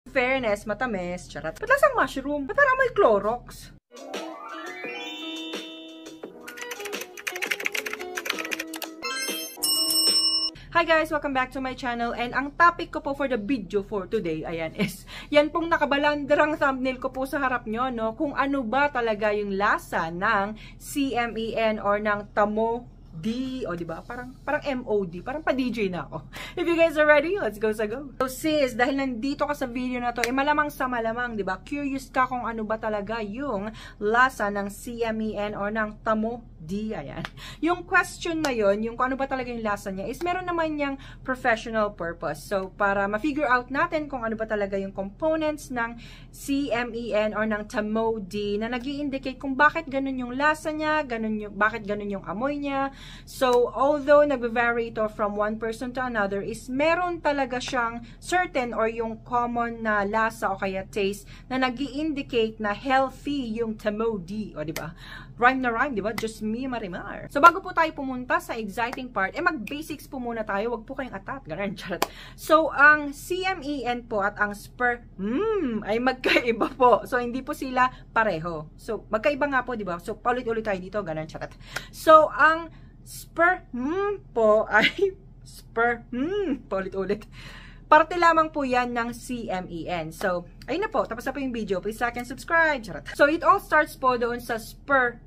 Fairness, matamis. Charat. Ba't lasang mushroom? Ba't parang may Clorox? Hi guys! Welcome back to my channel, and ang topic ko po for the video for today, ayan, is yan pong nakabalandrang thumbnail ko po sa harap nyo, no? Kung ano ba talaga yung lasa ng CMEN or ng Tamo D, o diba? Parang MOD, parang pa-DJ na ako. If you guys are ready, let's go sa go. So sis, dahil nandito ka sa video na to, malamang sa malamang, diba? Curious ka kung ano ba talaga yung lasa ng CMEN or ng Tamo D, ayan. Yung question na yon, yung kung ano ba talaga yung lasa niya, is meron naman niyang professional purpose. So, para ma-figure out natin kung ano ba talaga yung components ng CMEN or ng Tamo D na nag-i-indicate kung bakit ganun yung lasa niya, bakit ganun yung amoy niya. So, although nagbe-vary ito from one person to another, is meron talaga siyang certain or yung common na lasa o kaya taste na nag-i-indicate na healthy yung Tamo D, o diba? Rhyme na rhyme, diba? Just me, Marimar. So, bago po tayo pumunta sa exciting part, mag-basics po muna tayo. Wag po kayong atat. Ganun, charot. So, ang CMEN po at ang SPR, ay magkaiba po. So, hindi po sila pareho. So, magkaiba nga po, diba? So, paulit-ulit tayo dito. Ganun, charot. So, ang SPR, po ay SPR, paulit-ulit. Parte lamang po yan ng CMEN. So, ayun na po. Tapos na po yung video. Please like and subscribe. Charot. So, it all starts po doon sa SPR,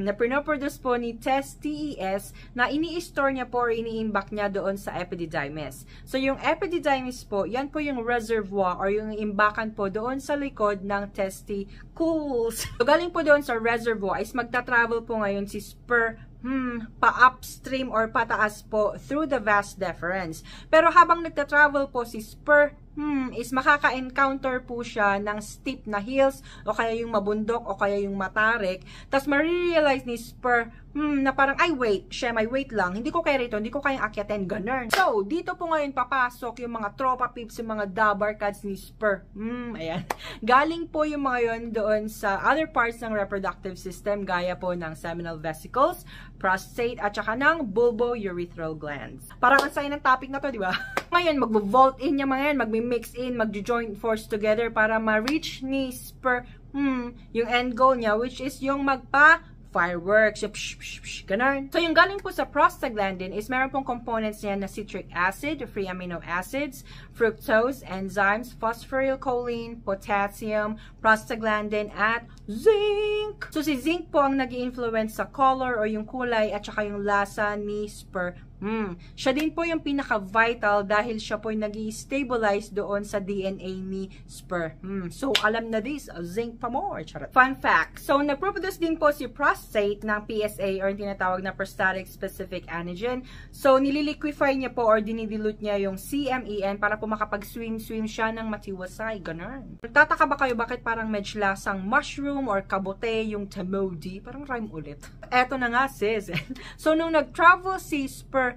na pinoproduce po ni TES na ini-store niya po or ini-imbak niya doon sa epididymis. So, yung epididymis po, yan po yung reservoir or yung imbakan po doon sa likod ng testicles. So, galing po doon sa reservoir is magta-travel po ngayon si SPR pa-upstream or pataas po through the vas deferens. Pero habang nagta-travel po si SPR, is makaka-encounter po siya ng steep na hills o kaya yung mabundok o kaya yung matarik. Tapos marirealize ni SPR na parang, ay wait, may wait lang. Hindi ko kaya rito, hindi ko kayang akyatin, ganun. So, dito po ngayon papasok yung mga tropa peeps, yung mga dabarkads ni SPR. Ayan. Galing po yung mga yun doon sa other parts ng reproductive system, gaya po ng seminal vesicles, prostate, at saka ng bulbourethral glands. Parang ang sign ng topic na to, di ba? Ngayon, mag-vault in yung mga yan, mag-mix in, mag-joint force together para ma-reach ni SPR yung end goal niya, which is yung fireworks, yung ganun. So, yung galing po sa prostaglandin is meron pong components niya na citric acid, free amino acids, fructose, enzymes, phosphorylcholine, potassium, prostaglandin, at zinc. So, si zinc po ang nag-i-influence sa color o yung kulay at saka yung lasa ni SPR. Siya din po yung pinaka-vital dahil siya po yung nag-i-stabilize doon sa DNA ni SPR. So, alam na this, zinc pa more. Charot. Fun fact. So, nag-produce din po si prostate ng PSA or yung tinatawag na prostatic specific antigen. So, nililiquify niya po or dinidilute niya yung CMEN para po makapag-swim siya ng matiwasay. Ganun. Nagtataka ba kayo bakit parang medyo lasang mushroom or kabote yung Tamo D? Parang rhyme ulit. Eto na nga sis. So, nung nag-travel si SPR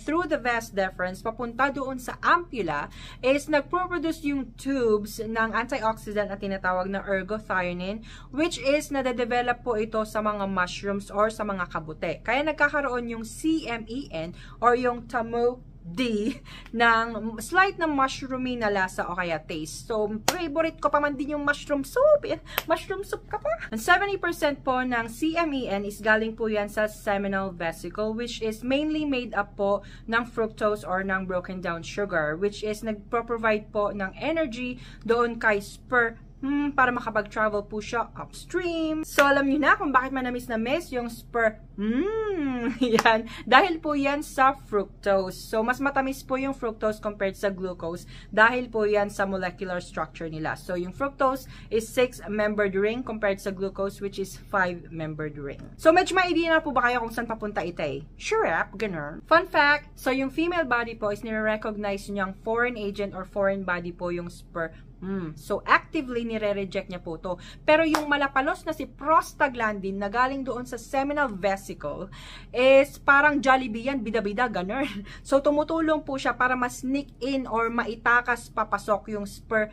through the vas deferens papunta doon sa ampulla, is nagpo-produce yung tubes ng antioxidant na tinatawag na ergothionein, which is nade-develop po ito sa mga mushrooms or sa mga kabute. Kaya nagkakaroon yung CMEN or yung Tamo D ng slight na mushroomy na lasa o kaya taste. So, favorite ko pa man din yung mushroom soup. Mushroom soup ka pa. 70% po ng CMEN is galing po yan sa seminal vesicle, which is mainly made up po ng fructose or ng broken down sugar, which is nagpo-provide po ng energy doon kay SPR para makapag-travel po siya upstream. So, alam niyo na kung bakit manamis na miss yung SPR. Yan. Dahil po yan sa fructose. So, mas matamis po yung fructose compared sa glucose dahil po yan sa molecular structure nila. So, yung fructose is 6-membered ring compared sa glucose, which is 5-membered ring. So, medyo may idea na po ba kayo kung saan papunta ite? Sure, ganun. Fun fact, so yung female body po is nire-recognize niyang foreign agent or foreign body po yung SPR. So, actively nire-reject niya po to. Pero yung malapalos na si prostaglandin na galing doon sa seminal vesicle vesicle is parang Jollibee yan, bida-bida, ganun. So, tumutulong po siya para ma-sneak in or maitakas papasok yung sperm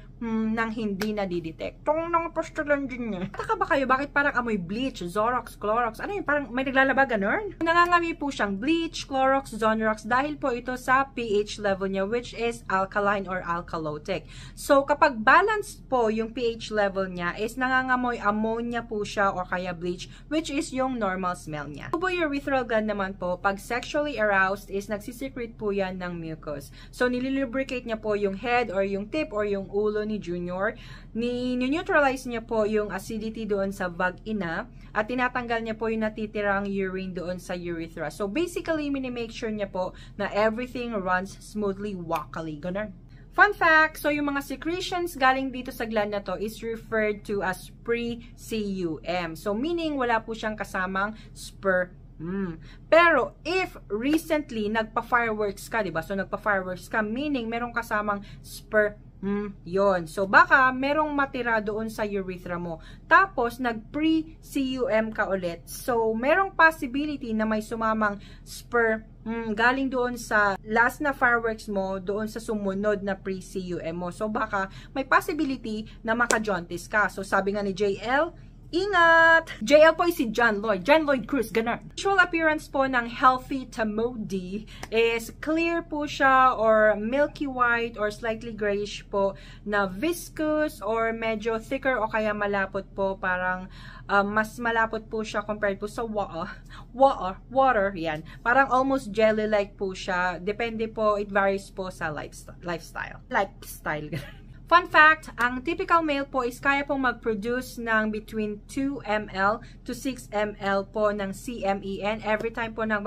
nang hindi na-detect. Itong nang-postulan din niya. Taka ba kayo, bakit parang amoy bleach, Zorox, Clorox? Ano yun, parang may naglalaba, ganun? Nangangami po siyang bleach, Clorox, Zonrox dahil po ito sa pH level niya, which is alkaline or alkalotic. So, kapag balanced po yung pH level niya, is nangangamoy ammonia po siya or kaya bleach, which is yung normal smell niya. Tubourethral gland naman po, pag sexually aroused, is nagsisecrete po yan ng mucus. So, nililubricate niya po yung head or yung tip or yung ulo ni Junior. Ni-neutralize niya po yung acidity doon sa vagina at tinatanggal niya po yung natitirang urine doon sa urethra. So, basically, minimake sure niya po na everything runs smoothly, walkily. Ganun. Fun fact, so yung mga secretions galing dito sa gland na to is referred to as pre-cum. So, meaning wala po siyang kasamang sperm. Pero, if recently, nagpa-fireworks ka, diba? So, nagpa-fireworks ka, meaning merong kasamang sperm. Yon. So, baka merong matira doon sa urethra mo. Tapos, nag-pre-cum ka ulit. So, merong possibility na may sumamang sperm galing doon sa last na fireworks mo, doon sa sumunod na pre-cum mo. So, baka may possibility na maka-jaundice ka. So, sabi nga ni JL, ingat! JL po si John Lloyd Cruz, ganun. Visual appearance po ng healthy Tamo D is clear po siya or milky white or slightly grayish po na viscous or medyo thicker o kaya malapot po, parang mas malapot po siya compared po sa water, yan. Parang almost jelly-like po siya. Depende po, it varies po sa lifestyle. Fun fact, ang typical male po is kaya pong mag-produce ng between 2 ml to 6 ml po ng CMEN every time po nang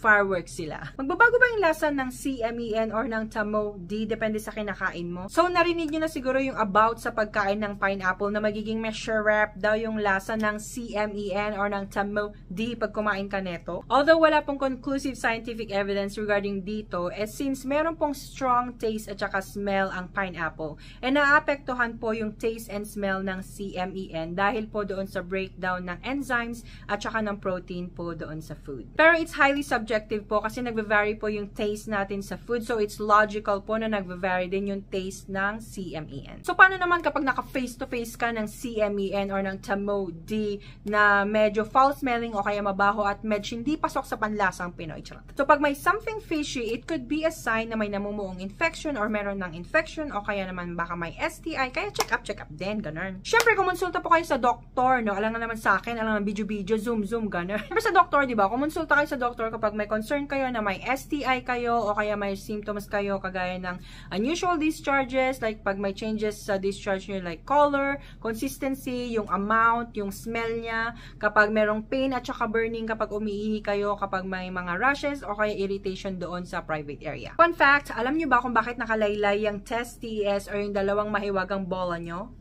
fireworks sila. Magbabago ba yung lasa ng CMEN or ng Tamo D? Depende sa kinakain mo. So, narinig nyo na siguro yung about sa pagkain ng pineapple na magiging masharap daw yung lasa ng CMEN or ng Tamo D pag kumain ka neto. Although wala pong conclusive scientific evidence regarding dito, since meron pong strong taste at saka smell ang pineapple, naapektuhan po yung taste and smell ng CMEN dahil po doon sa breakdown ng enzymes at saka ng protein po doon sa food. Pero it's highly subjective po kasi nagve-vary po yung taste natin sa food. So, it's logical po na nagve-vary din yung taste ng CMEN. So, paano naman kapag naka-face-to-face ka ng CMEN or ng Tamo D na medyo foul-smelling o kaya mabaho at medyo hindi pasok sa panlasang Pinoy? So, pag may something fishy, it could be a sign na may namumuong infection or meron ng infection o kaya naman baka may STI. Kaya check up din, ganun. Siyempre, kumonsulta po kayo sa doktor, no? Alam na naman sa akin, alam naman video, zoom, ganun. Siyempre sa doktor, di ba? Kumonsulta kayo sa doktor kapag may concern kayo na may STI kayo o kaya may symptoms kayo kagaya ng unusual discharges, like pag may changes sa discharge nyo like color, consistency, yung amount, yung smell niya, kapag merong pain at saka burning kapag umiihi kayo, kapag may mga rashes o kaya irritation doon sa private area. Fun fact, alam nyo ba kung bakit nakalaylay yung TES or yung dalawang mahiwagang bola nyo?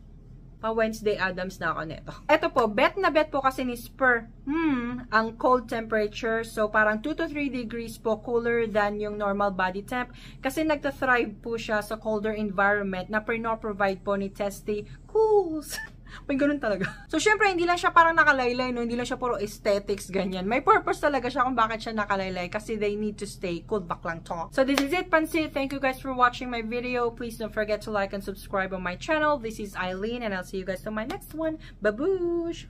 Pa-Wednesday Adams na ako neto. Ito po, bet na bet po kasi ni Spur, ang cold temperature. So, parang 2 to 3 degrees po cooler than yung normal body temp. Kasi nagta-thrive po siya sa colder environment na provide po ni testicles. May ganun talaga. So, syempre, hindi lang siya parang nakalaylay, no? Hindi lang siya puro aesthetics, ganyan. May purpose talaga siya kung bakit siya nakalaylay kasi they need to stay cool. Baklang to. So, this is it, Pansit. Thank you guys for watching my video. Please don't forget to like and subscribe on my channel. This is Eileen, and I'll see you guys on my next one. Baboosh!